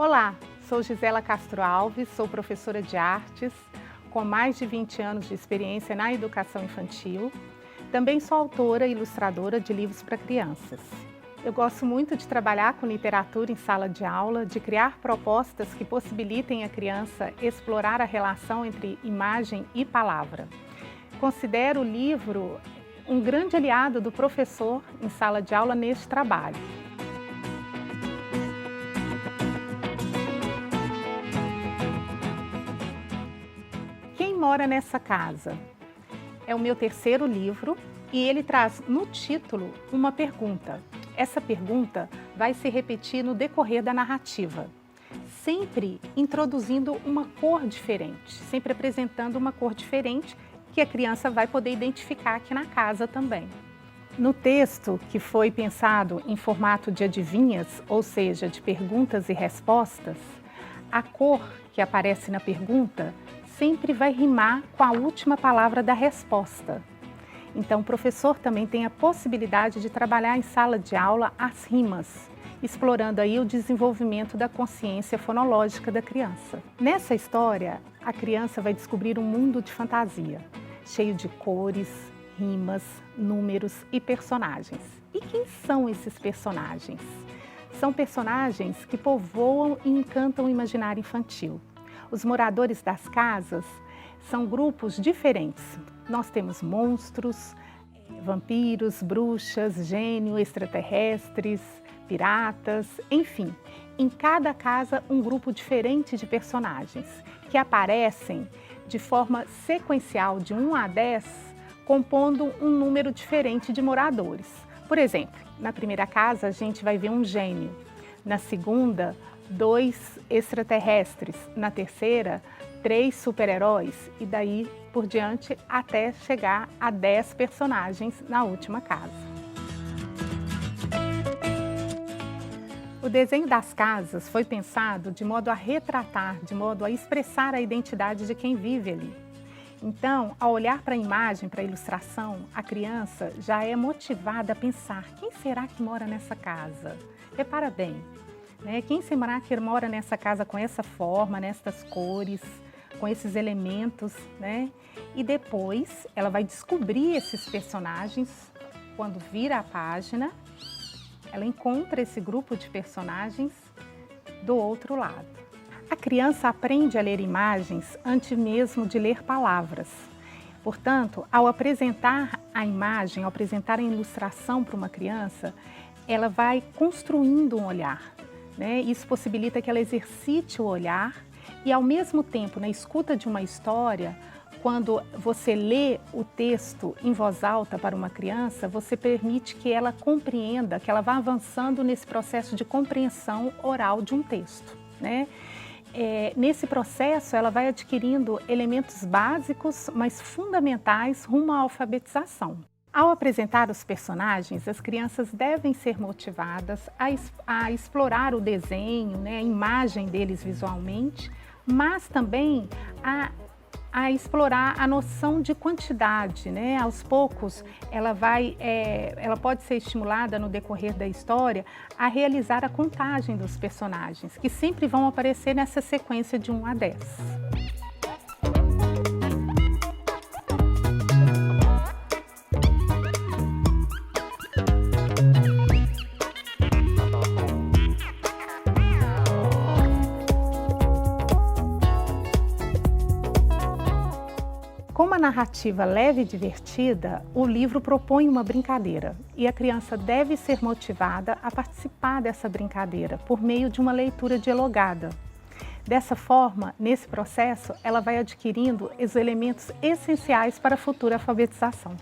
Olá, sou Gisela Castro Alves, sou professora de artes, com mais de 20 anos de experiência na educação infantil. Também sou autora e ilustradora de livros para crianças. Eu gosto muito de trabalhar com literatura em sala de aula, de criar propostas que possibilitem a criança explorar a relação entre imagem e palavra. Considero o livro um grande aliado do professor em sala de aula neste trabalho. Quem mora nessa casa? É o meu terceiro livro e ele traz no título uma pergunta. Essa pergunta vai se repetir no decorrer da narrativa, sempre introduzindo uma cor diferente, sempre apresentando uma cor diferente que a criança vai poder identificar aqui na casa também. No texto, que foi pensado em formato de adivinhas, ou seja, de perguntas e respostas, a cor que aparece na pergunta sempre vai rimar com a última palavra da resposta. Então, o professor também tem a possibilidade de trabalhar em sala de aula as rimas, explorando aí o desenvolvimento da consciência fonológica da criança. Nessa história, a criança vai descobrir um mundo de fantasia, cheio de cores, rimas, números e personagens. E quem são esses personagens? São personagens que povoam e encantam o imaginário infantil. Os moradores das casas são grupos diferentes. Nós temos monstros, vampiros, bruxas, gênios, extraterrestres, piratas, enfim. Em cada casa, um grupo diferente de personagens que aparecem de forma sequencial de 1 a 10, compondo um número diferente de moradores. Por exemplo, na primeira casa a gente vai ver um gênio, na segunda, 2 extraterrestres, na terceira, 3 super-heróis e daí por diante até chegar a 10 personagens na última casa. O desenho das casas foi pensado de modo a retratar, de modo a expressar a identidade de quem vive ali. Então, ao olhar para a imagem, para a ilustração, a criança já é motivada a pensar: quem será que mora nessa casa? Repara bem, né? Quem será que mora nessa casa com essa forma, nestas cores, com esses elementos, né? E depois ela vai descobrir esses personagens quando vira a página. Ela encontra esse grupo de personagens do outro lado. A criança aprende a ler imagens antes mesmo de ler palavras. Portanto, ao apresentar a imagem, ao apresentar a ilustração para uma criança, ela vai construindo um olhar, né? Isso possibilita que ela exercite o olhar e, ao mesmo tempo, na escuta de uma história, quando você lê o texto em voz alta para uma criança, você permite que ela compreenda, que ela vá avançando nesse processo de compreensão oral de um texto, né? Nesse processo, ela vai adquirindo elementos básicos, mas fundamentais rumo à alfabetização. Ao apresentar os personagens, as crianças devem ser motivadas a explorar o desenho, né, a imagem deles visualmente, mas também a explorar a noção de quantidade, né? Aos poucos, ela pode ser estimulada no decorrer da história a realizar a contagem dos personagens, que sempre vão aparecer nessa sequência de 1 a 10. Com uma narrativa leve e divertida, o livro propõe uma brincadeira e a criança deve ser motivada a participar dessa brincadeira por meio de uma leitura dialogada. Dessa forma, nesse processo, ela vai adquirindo os elementos essenciais para a futura alfabetização.